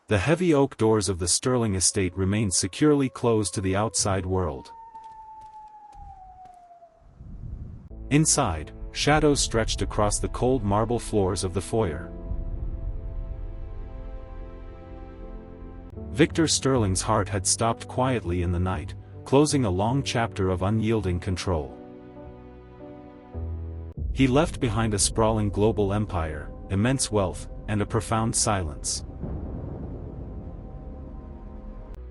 The heavy oak doors of the Sterling estate remained securely closed to the outside world. Inside, shadows stretched across the cold marble floors of the foyer. Victor Sterling's heart had stopped quietly in the night, closing a long chapter of unyielding control. He left behind a sprawling global empire, immense wealth, and a profound silence.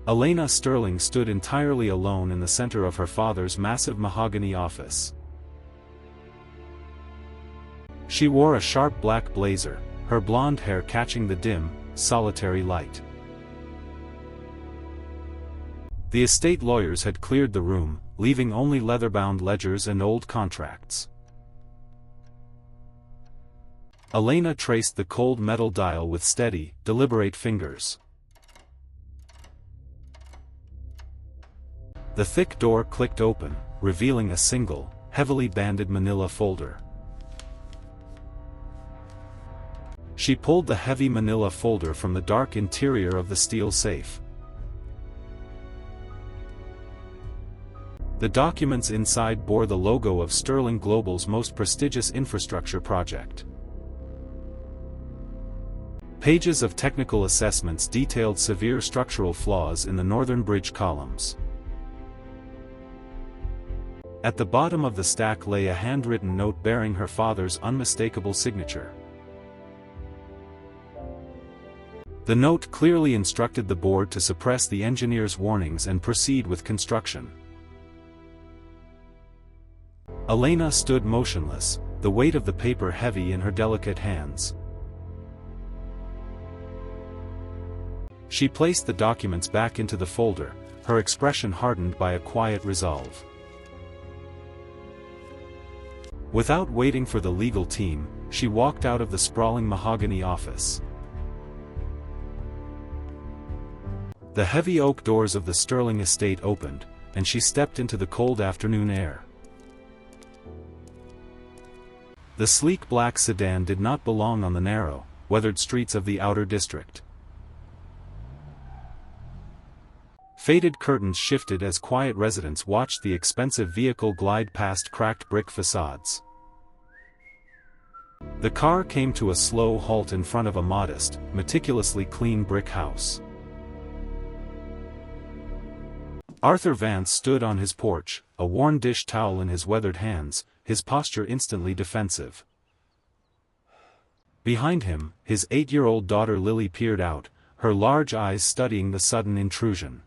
Elena Sterling stood entirely alone in the center of her father's massive mahogany office. She wore a sharp black blazer, her blonde hair catching the dim, solitary light. The estate lawyers had cleared the room, leaving only leather-bound ledgers and old contracts. Elena traced the cold metal dial with steady, deliberate fingers. The thick door clicked open, revealing a single, heavily banded manila folder. She pulled the heavy manila folder from the dark interior of the steel safe. The documents inside bore the logo of Sterling Global's most prestigious infrastructure project. Pages of technical assessments detailed severe structural flaws in the northern bridge columns. At the bottom of the stack lay a handwritten note bearing her father's unmistakable signature. The note clearly instructed the board to suppress the engineer's warnings and proceed with construction. Elena stood motionless, the weight of the paper heavy in her delicate hands. She placed the documents back into the folder, her expression hardened by a quiet resolve. Without waiting for the legal team, she walked out of the sprawling mahogany office. The heavy oak doors of the Sterling estate opened, and she stepped into the cold afternoon air. The sleek black sedan did not belong on the narrow, weathered streets of the outer district. Faded curtains shifted as quiet residents watched the expensive vehicle glide past cracked brick facades. The car came to a slow halt in front of a modest, meticulously clean brick house. Arthur Vance stood on his porch, a worn dish towel in his weathered hands, his posture instantly defensive. Behind him, his 8-year-old daughter Lily peered out, her large eyes studying the sudden intrusion.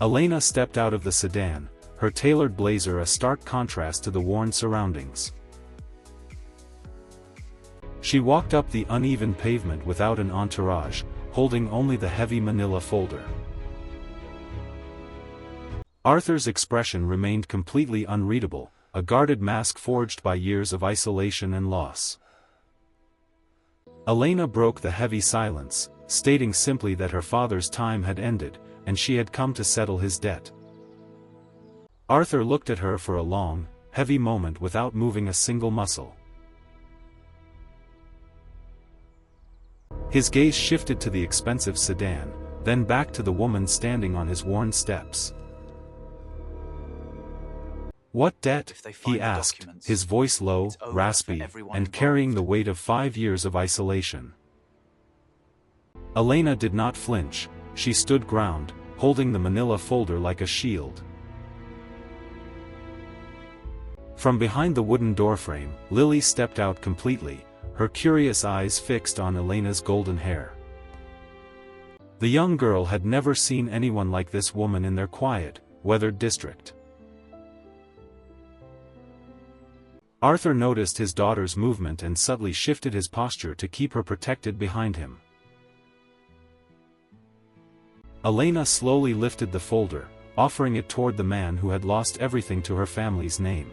Elena stepped out of the sedan, her tailored blazer a stark contrast to the worn surroundings. She walked up the uneven pavement without an entourage, holding only the heavy manila folder. Arthur's expression remained completely unreadable, a guarded mask forged by years of isolation and loss. Elena broke the heavy silence, stating simply that her father's time had ended, and she had come to settle his debt. Arthur looked at her for a long, heavy moment without moving a single muscle. His gaze shifted to the expensive sedan, then back to the woman standing on his worn steps. "What debt?" he asked, his voice low, raspy, and carrying the weight of 5 years of isolation. Elena did not flinch, she stood ground, holding the manila folder like a shield. From behind the wooden doorframe, Lily stepped out completely, her curious eyes fixed on Elena's golden hair. The young girl had never seen anyone like this woman in their quiet, weathered district. Arthur noticed his daughter's movement and subtly shifted his posture to keep her protected behind him. Elena slowly lifted the folder, offering it toward the man who had lost everything to her family's name.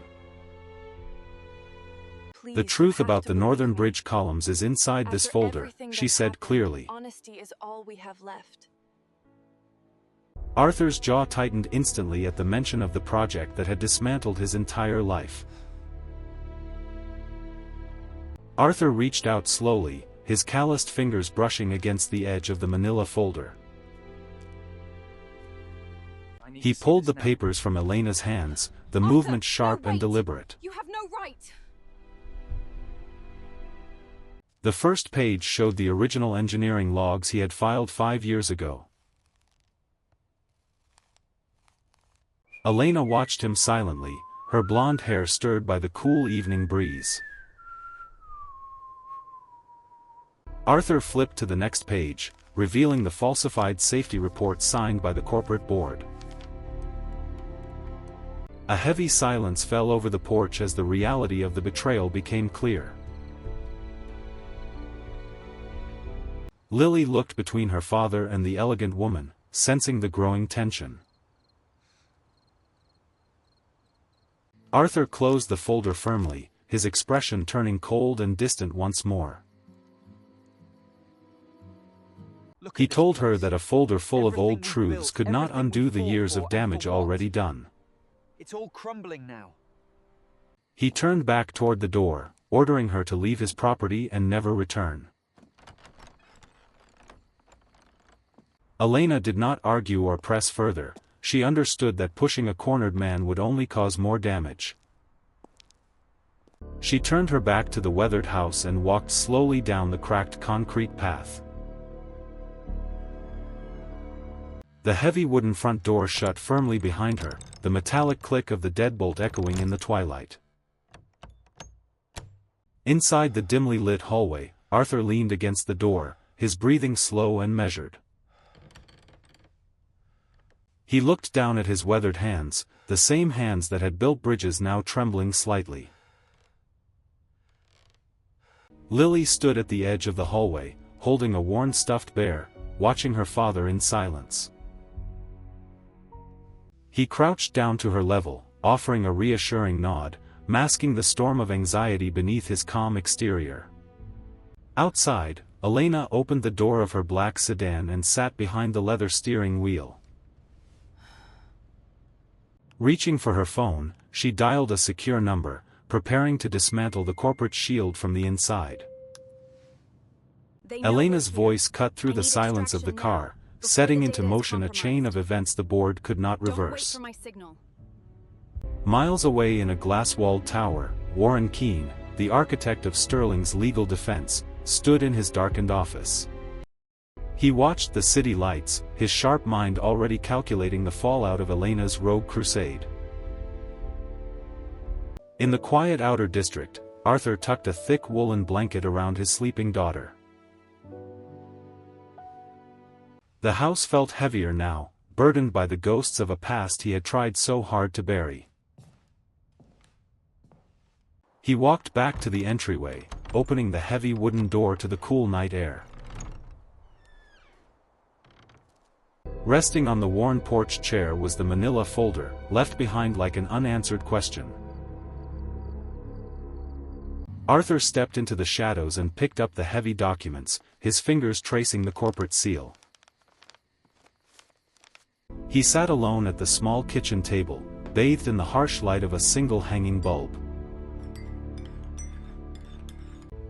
"The truth about the northern bridge columns is inside this folder," she said clearly. Honesty is all we have left. Arthur's jaw tightened instantly at the mention of the project that had dismantled his entire life. Arthur reached out slowly, his calloused fingers brushing against the edge of the manila folder. He pulled the papers from Elena's hands, the movement sharp and deliberate. You have no right! The first page showed the original engineering logs he had filed 5 years ago. Elena watched him silently, her blonde hair stirred by the cool evening breeze. Arthur flipped to the next page, revealing the falsified safety report signed by the corporate board. A heavy silence fell over the porch as the reality of the betrayal became clear. Lily looked between her father and the elegant woman, sensing the growing tension. Arthur closed the folder firmly, his expression turning cold and distant once more. He told her that a folder full of old truths could not undo the years of damage already done. It's all crumbling now. He turned back toward the door, ordering her to leave his property and never return. Elena did not argue or press further. She understood that pushing a cornered man would only cause more damage. She turned her back to the weathered house and walked slowly down the cracked concrete path. The heavy wooden front door shut firmly behind her, the metallic click of the deadbolt echoing in the twilight. Inside the dimly lit hallway, Arthur leaned against the door, his breathing slow and measured. He looked down at his weathered hands, the same hands that had built bridges now trembling slightly. Lily stood at the edge of the hallway, holding a worn stuffed bear, watching her father in silence. He crouched down to her level, offering a reassuring nod, masking the storm of anxiety beneath his calm exterior. Outside, Elena opened the door of her black sedan and sat behind the leather steering wheel. Reaching for her phone, she dialed a secure number, preparing to dismantle the corporate shield from the inside. Elena's voice cut through the silence of the car, setting into motion a chain of events the board could not reverse. Don't wait for my signal. Miles away in a glass-walled tower, Warren Keene, the architect of Sterling's legal defense, stood in his darkened office. He watched the city lights, his sharp mind already calculating the fallout of Elena's rogue crusade. In the quiet outer district, Arthur tucked a thick woolen blanket around his sleeping daughter. The house felt heavier now, burdened by the ghosts of a past he had tried so hard to bury. He walked back to the entryway, opening the heavy wooden door to the cool night air. Resting on the worn porch chair was the manila folder, left behind like an unanswered question. Arthur stepped into the shadows and picked up the heavy documents, his fingers tracing the corporate seal. He sat alone at the small kitchen table, bathed in the harsh light of a single hanging bulb.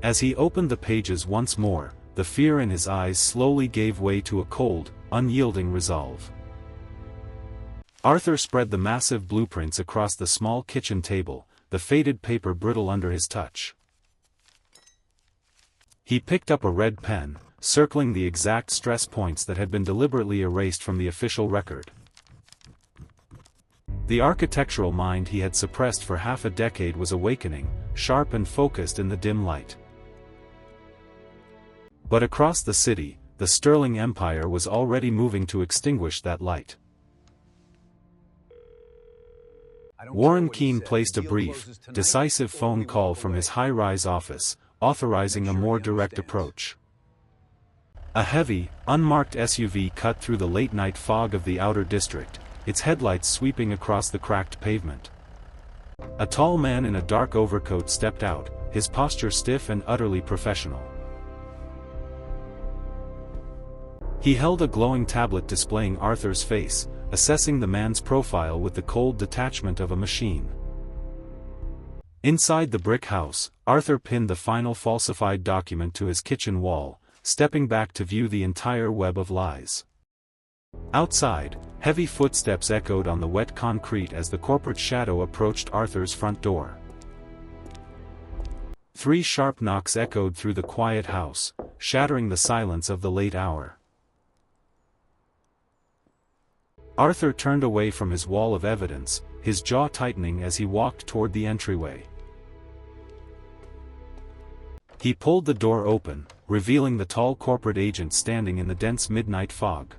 As he opened the pages once more, the fear in his eyes slowly gave way to a cold, unyielding resolve. Arthur spread the massive blueprints across the small kitchen table, the faded paper brittle under his touch. He picked up a red pen, circling the exact stress points that had been deliberately erased from the official record. The architectural mind he had suppressed for half a decade was awakening, sharp and focused in the dim light. But across the city, the Sterling Empire was already moving to extinguish that light. Warren Keene placed a brief, decisive phone call from his high-rise office, authorizing a more direct approach. A heavy, unmarked SUV cut through the late-night fog of the outer district, its headlights sweeping across the cracked pavement. A tall man in a dark overcoat stepped out, his posture stiff and utterly professional. He held a glowing tablet displaying Arthur's face, assessing the man's profile with the cold detachment of a machine. Inside the brick house, Arthur pinned the final falsified document to his kitchen wall, stepping back to view the entire web of lies. Outside, heavy footsteps echoed on the wet concrete as the corporate shadow approached Arthur's front door. 3 sharp knocks echoed through the quiet house, shattering the silence of the late hour. Arthur turned away from his wall of evidence, his jaw tightening as he walked toward the entryway. He pulled the door open, revealing the tall corporate agent standing in the dense midnight fog.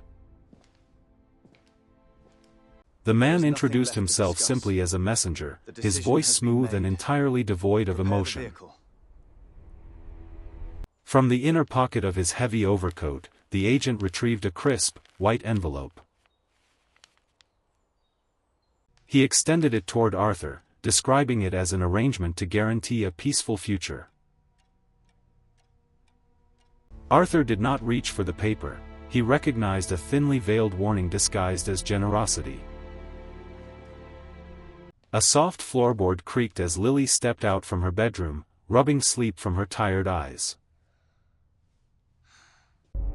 The man introduced himself simply as a messenger, his voice smooth and entirely devoid of emotion. From the inner pocket of his heavy overcoat, the agent retrieved a crisp, white envelope. He extended it toward Arthur, describing it as an arrangement to guarantee a peaceful future. Arthur did not reach for the paper. He recognized a thinly veiled warning disguised as generosity. A soft floorboard creaked as Lily stepped out from her bedroom, rubbing sleep from her tired eyes.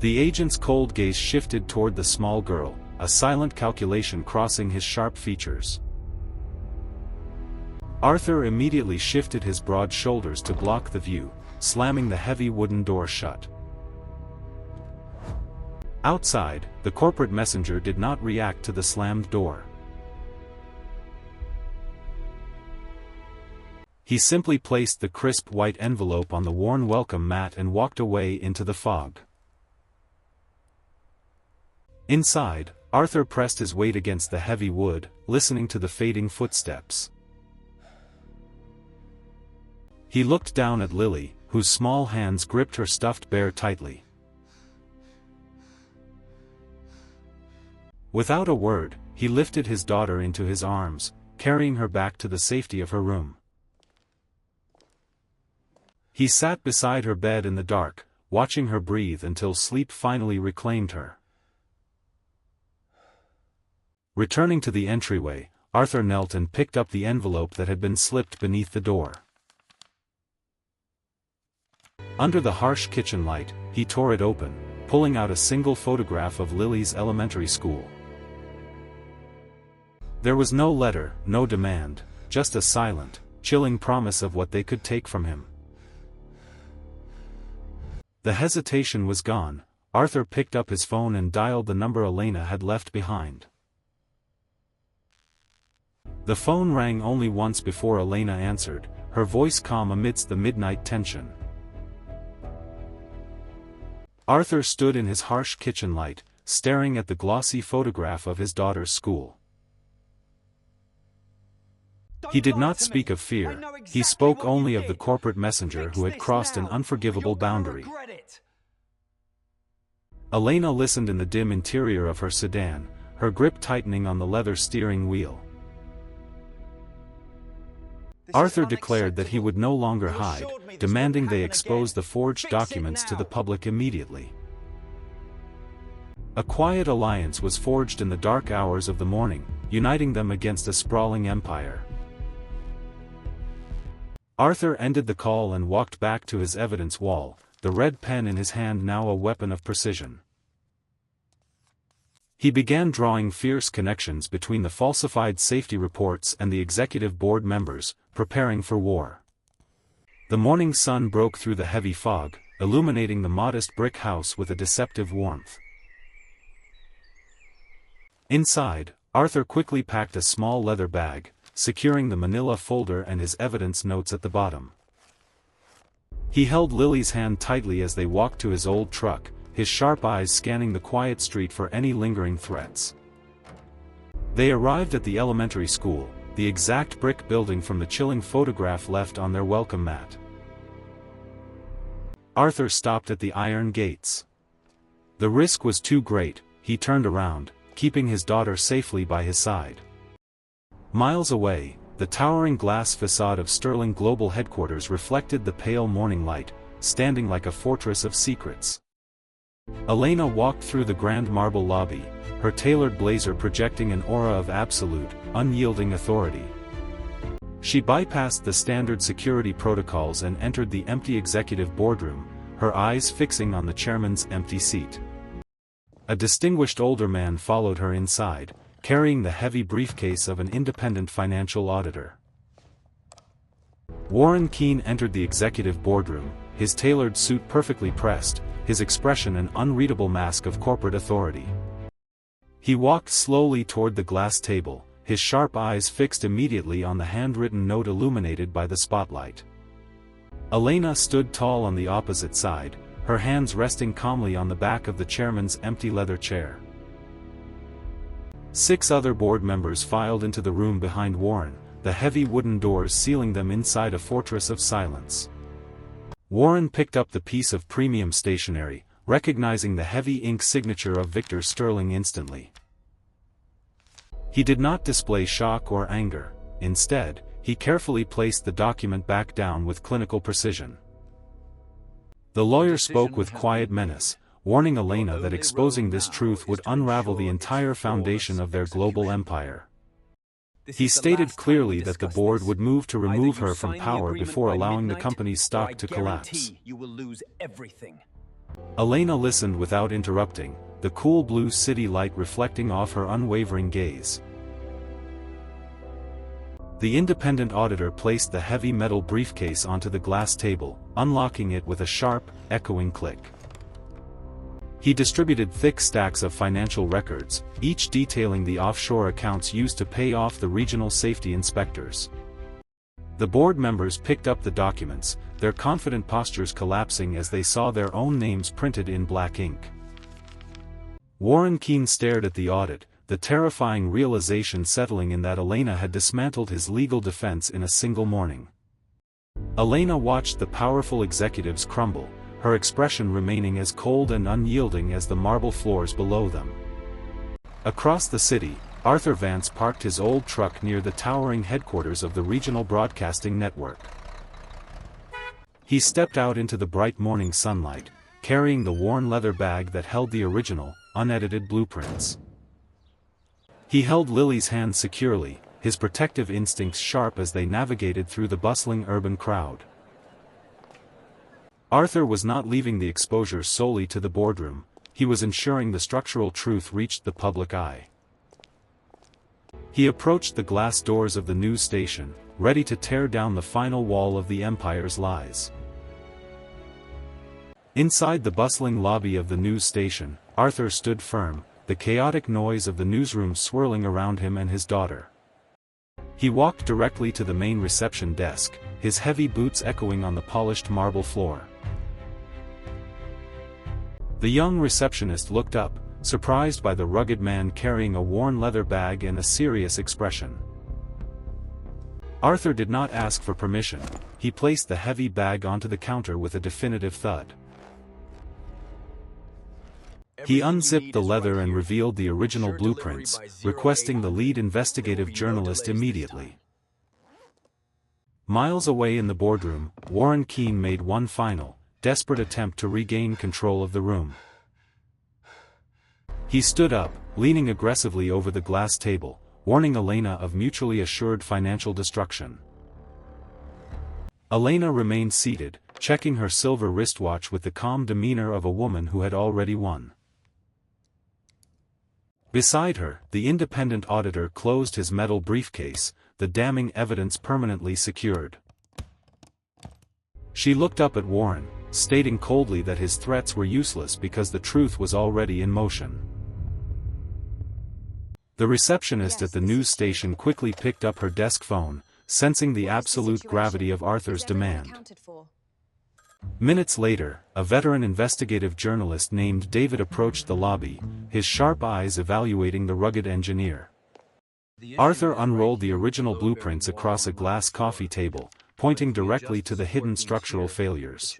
The agent's cold gaze shifted toward the small girl, a silent calculation crossing his sharp features. Arthur immediately shifted his broad shoulders to block the view, slamming the heavy wooden door shut. Outside, the corporate messenger did not react to the slammed door. He simply placed the crisp white envelope on the worn welcome mat and walked away into the fog. Inside, Arthur pressed his weight against the heavy wood, listening to the fading footsteps. He looked down at Lily, whose small hands gripped her stuffed bear tightly. Without a word, he lifted his daughter into his arms, carrying her back to the safety of her room. He sat beside her bed in the dark, watching her breathe until sleep finally reclaimed her. Returning to the entryway, Arthur knelt and picked up the envelope that had been slipped beneath the door. Under the harsh kitchen light, he tore it open, pulling out a single photograph of Lily's elementary school. There was no letter, no demand, just a silent, chilling promise of what they could take from him. The hesitation was gone. Arthur picked up his phone and dialed the number Elena had left behind. The phone rang only once before Elena answered, her voice calm amidst the midnight tension. Arthur stood in his harsh kitchen light, staring at the glossy photograph of his daughter's school. He did not speak of fear, he spoke only of the corporate messenger who had crossed an unforgivable boundary. Elena listened in the dim interior of her sedan, her grip tightening on the leather steering wheel. Arthur declared that he would no longer hide, demanding they expose the forged documents to the public immediately. A quiet alliance was forged in the dark hours of the morning, uniting them against a sprawling empire. Arthur ended the call and walked back to his evidence wall, the red pen in his hand now a weapon of precision. He began drawing fierce connections between the falsified safety reports and the executive board members, preparing for war. The morning sun broke through the heavy fog, illuminating the modest brick house with a deceptive warmth. Inside, Arthur quickly packed a small leather bag, securing the manila folder and his evidence notes at the bottom. He held Lily's hand tightly as they walked to his old truck, his sharp eyes scanning the quiet street for any lingering threats. They arrived at the elementary school, the exact brick building from the chilling photograph left on their welcome mat. Arthur stopped at the iron gates. The risk was too great. He turned around, keeping his daughter safely by his side. Miles away, the towering glass facade of Sterling Global Headquarters reflected the pale morning light, standing like a fortress of secrets. Elena walked through the grand marble lobby, her tailored blazer projecting an aura of absolute, unyielding authority. She bypassed the standard security protocols and entered the empty executive boardroom, her eyes fixing on the chairman's empty seat. A distinguished older man followed her inside, carrying the heavy briefcase of an independent financial auditor. Warren Keene entered the executive boardroom, his tailored suit perfectly pressed, his expression an unreadable mask of corporate authority. He walked slowly toward the glass table, his sharp eyes fixed immediately on the handwritten note illuminated by the spotlight. Elena stood tall on the opposite side, her hands resting calmly on the back of the chairman's empty leather chair. 6 other board members filed into the room behind Warren, the heavy wooden doors sealing them inside a fortress of silence. Warren picked up the piece of premium stationery, recognizing the heavy ink signature of Victor Sterling instantly. He did not display shock or anger. Instead, he carefully placed the document back down with clinical precision. The lawyer spoke with quiet menace, warning Elena that exposing this truth would unravel the entire foundation of their global empire. He stated clearly that the board would move to remove her from power before allowing the company's stock to collapse. You will lose everything. Elena listened without interrupting, the cool blue city light reflecting off her unwavering gaze. The independent auditor placed the heavy metal briefcase onto the glass table, unlocking it with a sharp, echoing click. He distributed thick stacks of financial records, each detailing the offshore accounts used to pay off the regional safety inspectors. The board members picked up the documents, their confident postures collapsing as they saw their own names printed in black ink. Warren Keene stared at the audit, the terrifying realization settling in that Elena had dismantled his legal defense in a single morning. Elena watched the powerful executives crumble, her expression remaining as cold and unyielding as the marble floors below them. Across the city, Arthur Vance parked his old truck near the towering headquarters of the regional broadcasting network. He stepped out into the bright morning sunlight, carrying the worn leather bag that held the original, unedited blueprints. He held Lily's hand securely, his protective instincts sharp as they navigated through the bustling urban crowd. Arthur was not leaving the exposure solely to the boardroom, he was ensuring the structural truth reached the public eye. He approached the glass doors of the news station, ready to tear down the final wall of the empire's lies. Inside the bustling lobby of the news station, Arthur stood firm, the chaotic noise of the newsroom swirling around him and his daughter. He walked directly to the main reception desk, his heavy boots echoing on the polished marble floor. The young receptionist looked up, surprised by the rugged man carrying a worn leather bag and a serious expression. Arthur did not ask for permission, he placed the heavy bag onto the counter with a definitive thud. He unzipped the leather and revealed the original blueprints, requesting the lead investigative journalist immediately. Miles away in the boardroom, Warren Keene made one final, desperate attempt to regain control of the room. He stood up, leaning aggressively over the glass table, warning Elena of mutually assured financial destruction. Elena remained seated, checking her silver wristwatch with the calm demeanor of a woman who had already won. Beside her, the independent auditor closed his metal briefcase, the damning evidence permanently secured. She looked up at Warren, stating coldly that his threats were useless because the truth was already in motion. The receptionist at the news station quickly picked up her desk phone, sensing the absolute gravity of Arthur's demand. Minutes later, a veteran investigative journalist named David approached the lobby, his sharp eyes evaluating the rugged engineer. Arthur unrolled the original blueprints across a glass coffee table, pointing directly to the hidden structural failures.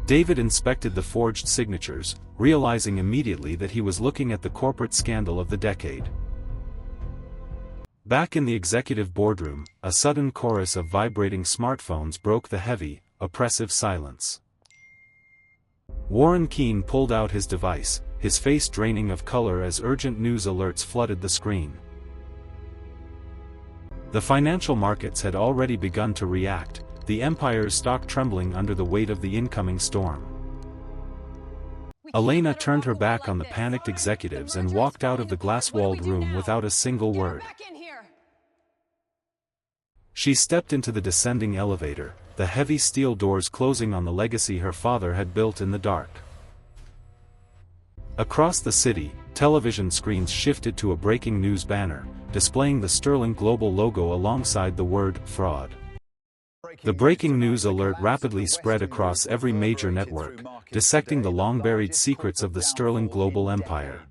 David inspected the forged signatures, realizing immediately that he was looking at the corporate scandal of the decade. Back in the executive boardroom, a sudden chorus of vibrating smartphones broke the heavy, oppressive silence. Warren Keene pulled out his device, his face draining of color as urgent news alerts flooded the screen. The financial markets had already begun to react, the empire's stock trembling under the weight of the incoming storm. Elena turned her back on the panicked executives and walked out of the glass-walled room without a single word. She stepped into the descending elevator, the heavy steel doors closing on the legacy her father had built in the dark. Across the city, television screens shifted to a breaking news banner, displaying the Sterling Global logo alongside the word fraud. The breaking news alert rapidly spread across every major network, dissecting the long-buried secrets of the Sterling Global empire.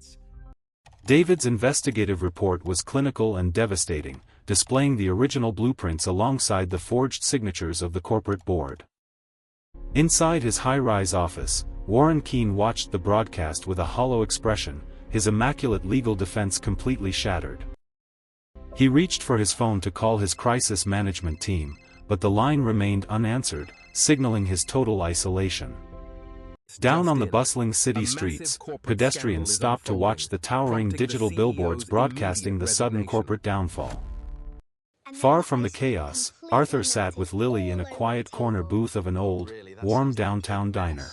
David's investigative report was clinical and devastating, displaying the original blueprints alongside the forged signatures of the corporate board. Inside his high-rise office, Warren Keene watched the broadcast with a hollow expression, his immaculate legal defense completely shattered. He reached for his phone to call his crisis management team, but the line remained unanswered, signaling his total isolation. Down on the bustling city streets, pedestrians stopped to watch the towering digital billboards broadcasting the sudden corporate downfall. Far from the chaos, Arthur sat with Lily in a quiet corner booth of an old, warm downtown diner.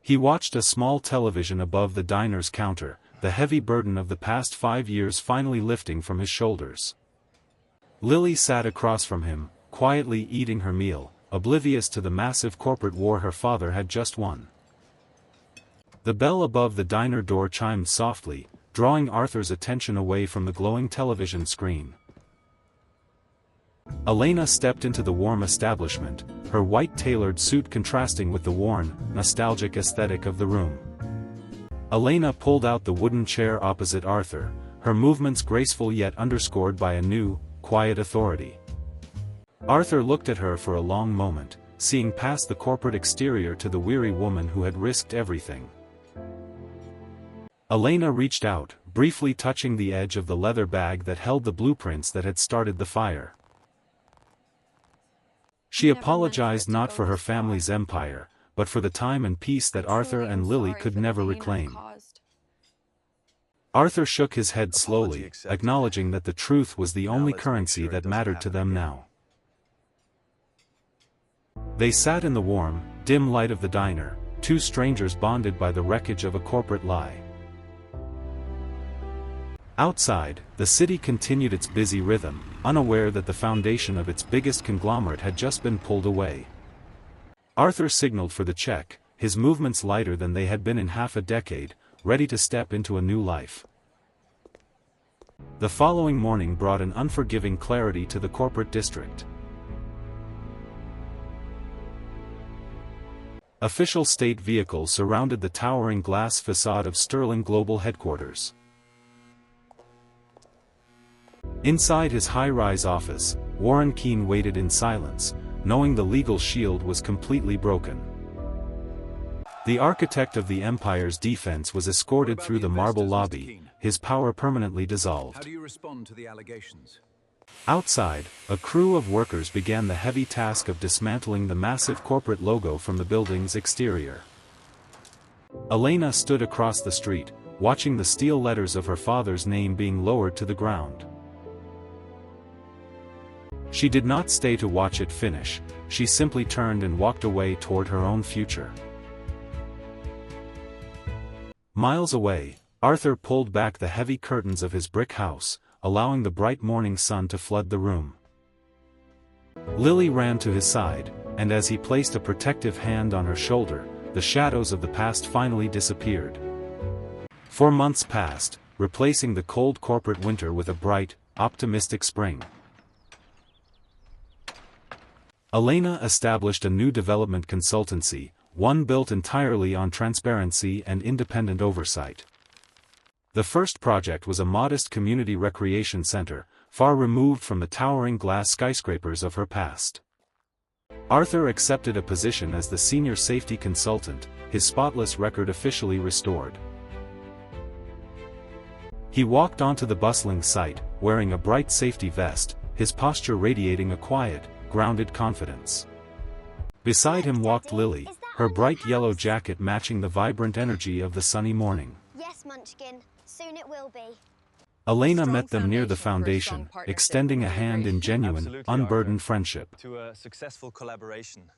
He watched a small television above the diner's counter, the heavy burden of the past 5 years finally lifting from his shoulders. Lily sat across from him, quietly eating her meal, oblivious to the massive corporate war her father had just won. The bell above the diner door chimed softly, drawing Arthur's attention away from the glowing television screen. Elena stepped into the warm establishment, her white tailored suit contrasting with the worn, nostalgic aesthetic of the room. Elena pulled out the wooden chair opposite Arthur, her movements graceful yet underscored by a new, quiet authority. Arthur looked at her for a long moment, seeing past the corporate exterior to the weary woman who had risked everything. Elena reached out, briefly touching the edge of the leather bag that held the blueprints that had started the fire. She apologized not for her family's empire, but for the time and peace that Arthur and Lily could never reclaim. Arthur shook his head slowly, acknowledging that the truth was the only currency that mattered to them now. They sat in the warm, dim light of the diner, two strangers bonded by the wreckage of a corporate lie. Outside, the city continued its busy rhythm, unaware that the foundation of its biggest conglomerate had just been pulled away. Arthur signaled for the check, his movements lighter than they had been in half a decade, ready to step into a new life. The following morning brought an unforgiving clarity to the corporate district. Official state vehicles surrounded the towering glass facade of Sterling Global headquarters. Inside his high-rise office, Warren Keene waited in silence, knowing the legal shield was completely broken. The architect of the Empire's defense was escorted through the marble lobby, his power permanently dissolved. How do you respond to the allegations? Outside, a crew of workers began the heavy task of dismantling the massive corporate logo from the building's exterior. Elena stood across the street, watching the steel letters of her father's name being lowered to the ground. She did not stay to watch it finish, she simply turned and walked away toward her own future. Miles away, Arthur pulled back the heavy curtains of his brick house, allowing the bright morning sun to flood the room. Lily ran to his side, and as he placed a protective hand on her shoulder, the shadows of the past finally disappeared. 4 months passed, replacing the cold corporate winter with a bright, optimistic spring. Elena established a new development consultancy, one built entirely on transparency and independent oversight. The first project was a modest community recreation center, far removed from the towering glass skyscrapers of her past. Arthur accepted a position as the senior safety consultant, his spotless record officially restored. He walked onto the bustling site, wearing a bright safety vest, his posture radiating a quiet, grounded confidence. Beside him walked Lily, her bright yellow jacket matching the vibrant energy of the sunny morning. Yes, Munchkin. Soon it will be. Elena Strong met them near the foundation for a strong foundation, partnership. extending a hand in genuine, Absolutely, unburdened Arthur. friendship. To a successful collaboration.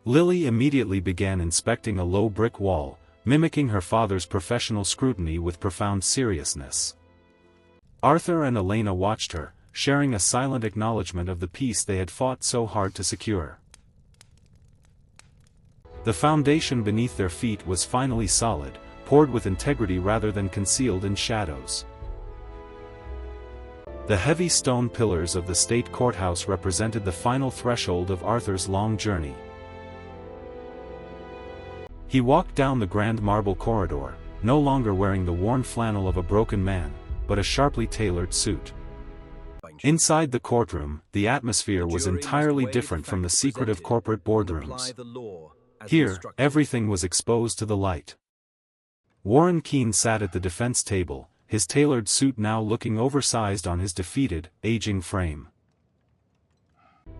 Lily immediately began inspecting a low brick wall, mimicking her father's professional scrutiny with profound seriousness. Arthur and Elena watched her, sharing a silent acknowledgement of the peace they had fought so hard to secure. The foundation beneath their feet was finally solid, poured with integrity rather than concealed in shadows. The heavy stone pillars of the state courthouse represented the final threshold of Arthur's long journey. He walked down the grand marble corridor, no longer wearing the worn flannel of a broken man, but a sharply tailored suit. Inside the courtroom, the atmosphere was entirely different from the secretive corporate boardrooms. Here, everything was exposed to the light. Warren Keene sat at the defense table, his tailored suit now looking oversized on his defeated, aging frame.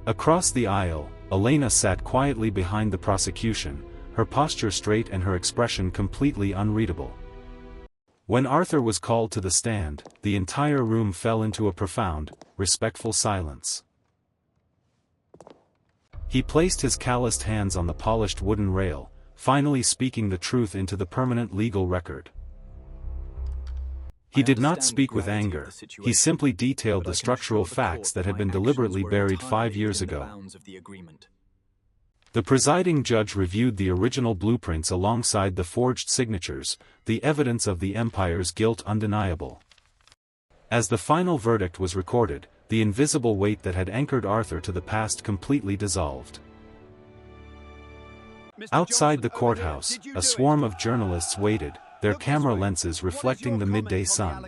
Across the aisle, Elena sat quietly behind the prosecution, her posture straight and her expression completely unreadable. When Arthur was called to the stand, the entire room fell into a profound, respectful silence. He placed his calloused hands on the polished wooden rail, finally speaking the truth into the permanent legal record. He did not speak with anger, he simply detailed the structural facts that had been deliberately buried 5 years ago. The presiding judge reviewed the original blueprints alongside the forged signatures, the evidence of the Empire's guilt undeniable. As the final verdict was recorded, the invisible weight that had anchored Arthur to the past completely dissolved. Outside the courthouse, a swarm of journalists waited, their camera lenses reflecting the midday sun.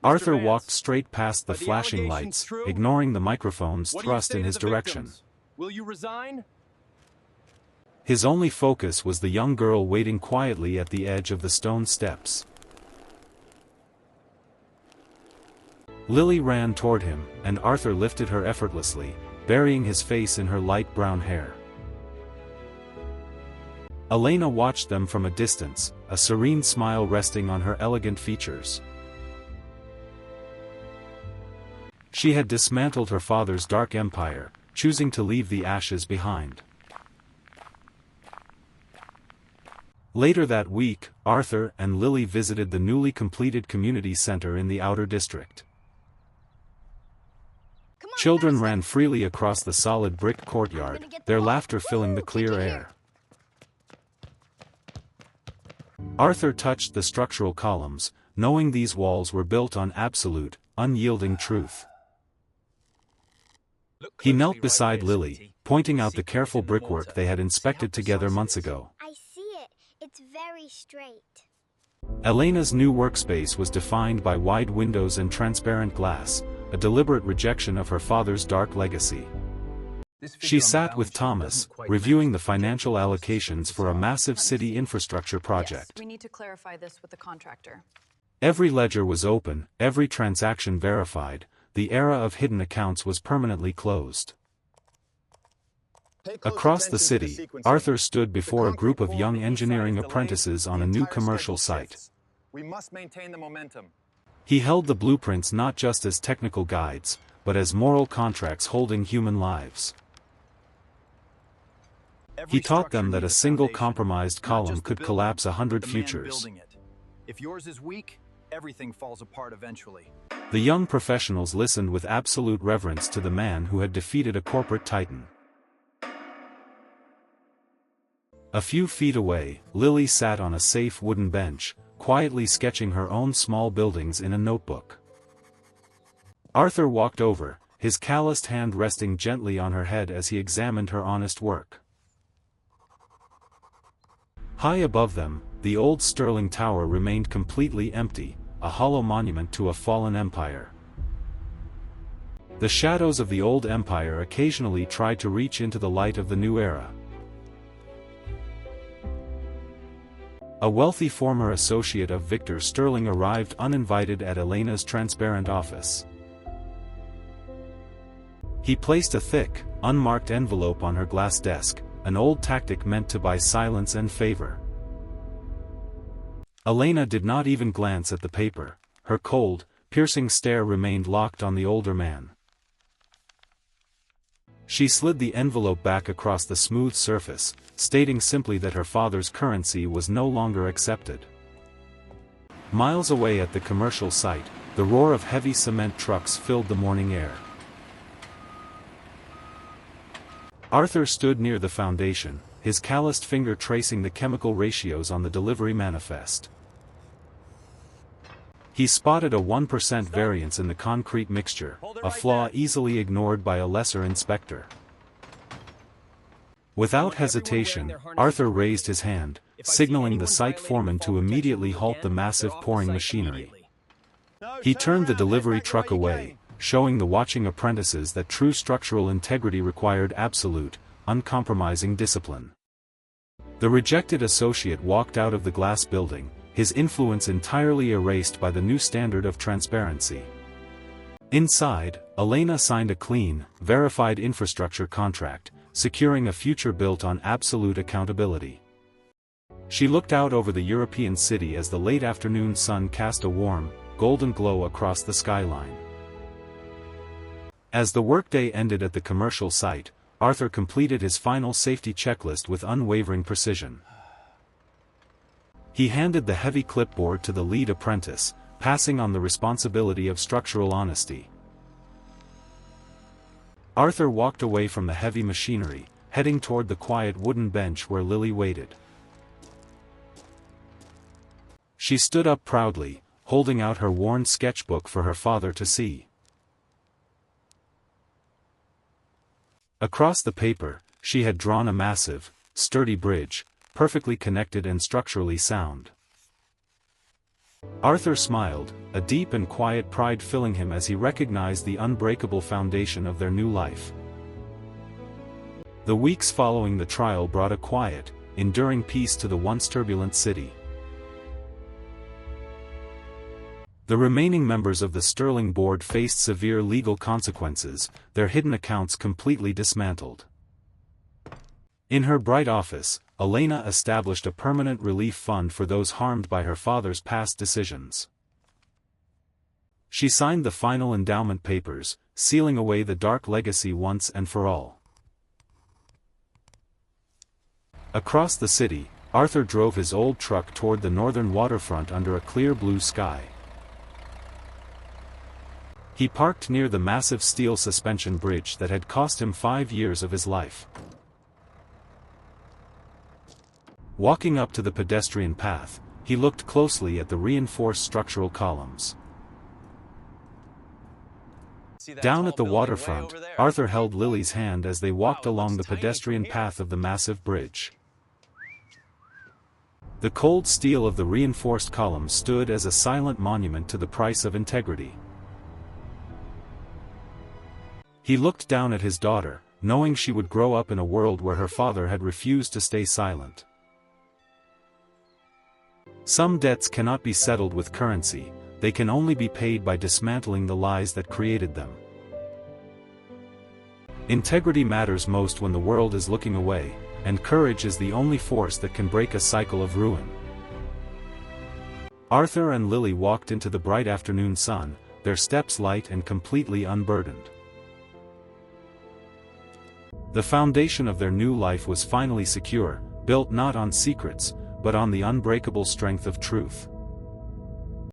Arthur walked straight past the flashing lights, ignoring the microphones thrust in his direction. Will you resign? His only focus was the young girl waiting quietly at the edge of the stone steps. Lily ran toward him, and Arthur lifted her effortlessly, burying his face in her light brown hair. Elena watched them from a distance, a serene smile resting on her elegant features. She had dismantled her father's dark empire, choosing to leave the ashes behind. Later that week, Arthur and Lily visited the newly completed community center in the outer district. Children ran freely across the solid brick courtyard, their laughter filling the clear air. Arthur touched the structural columns, knowing these walls were built on absolute, unyielding truth. He knelt beside Lily, pointing out the careful brickwork they had inspected together months ago. I see it. It's very straight. Elena's new workspace was defined by wide windows and transparent glass, a deliberate rejection of her father's dark legacy. She sat with Thomas, reviewing the financial allocations for a massive city infrastructure project. Yes, we need to clarify this with the contractor. Every ledger was open, every transaction verified, the era of hidden accounts was permanently closed. Across the city, Arthur stood before a group of young engineering apprentices on a new commercial site. We must maintain the momentum. He held the blueprints not just as technical guides, but as moral contracts holding human lives. He taught them that a single compromised column could collapse 100 futures. If yours is weak, everything falls apart eventually. The young professionals listened with absolute reverence to the man who had defeated a corporate titan. A few feet away, Lily sat on a safe wooden bench, quietly sketching her own small buildings in a notebook. Arthur walked over, his calloused hand resting gently on her head as he examined her honest work. High above them, the old Sterling Tower remained completely empty, a hollow monument to a fallen empire. The shadows of the old empire occasionally tried to reach into the light of the new era. A wealthy former associate of Victor Sterling arrived uninvited at Elena's transparent office. He placed a thick, unmarked envelope on her glass desk, an old tactic meant to buy silence and favor. Elena did not even glance at the paper. Her cold, piercing stare remained locked on the older man. She slid the envelope back across the smooth surface, stating simply that her father's currency was no longer accepted. Miles away at the commercial site, the roar of heavy cement trucks filled the morning air. Arthur stood near the foundation, his calloused finger tracing the chemical ratios on the delivery manifest. He spotted a 1% variance in the concrete mixture, a flaw easily ignored by a lesser inspector. Without hesitation, Arthur raised his hand, signaling the site foreman to immediately halt the massive pouring machinery. He turned the delivery truck away, showing the watching apprentices that true structural integrity required absolute, uncompromising discipline. The rejected associate walked out of the glass building, his influence entirely erased by the new standard of transparency. Inside, Elena signed a clean, verified infrastructure contract, securing a future built on absolute accountability. She looked out over the European city as the late afternoon sun cast a warm, golden glow across the skyline. As the workday ended at the commercial site, Arthur completed his final safety checklist with unwavering precision. He handed the heavy clipboard to the lead apprentice, passing on the responsibility of structural honesty. Arthur walked away from the heavy machinery, heading toward the quiet wooden bench where Lily waited. She stood up proudly, holding out her worn sketchbook for her father to see. Across the paper, she had drawn a massive, sturdy bridge, perfectly connected and structurally sound. Arthur smiled, a deep and quiet pride filling him as he recognized the unbreakable foundation of their new life. The weeks following the trial brought a quiet, enduring peace to the once turbulent city. The remaining members of the Sterling board faced severe legal consequences, their hidden accounts completely dismantled. In her bright office, Elena established a permanent relief fund for those harmed by her father's past decisions. She signed the final endowment papers, sealing away the dark legacy once and for all. Across the city, Arthur drove his old truck toward the northern waterfront under a clear blue sky. He parked near the massive steel suspension bridge that had cost him 5 years of his life. Walking up to the pedestrian path, he looked closely at the reinforced structural columns. Down at the waterfront, Arthur held Lily's hand as they walked along the pedestrian path of the massive bridge. The cold steel of the reinforced columns stood as a silent monument to the price of integrity. He looked down at his daughter, knowing she would grow up in a world where her father had refused to stay silent. Some debts cannot be settled with currency, they can only be paid by dismantling the lies that created them. Integrity matters most when the world is looking away, and courage is the only force that can break a cycle of ruin. Arthur and Lily walked into the bright afternoon sun, their steps light and completely unburdened. The foundation of their new life was finally secure, built not on secrets, but on the unbreakable strength of truth.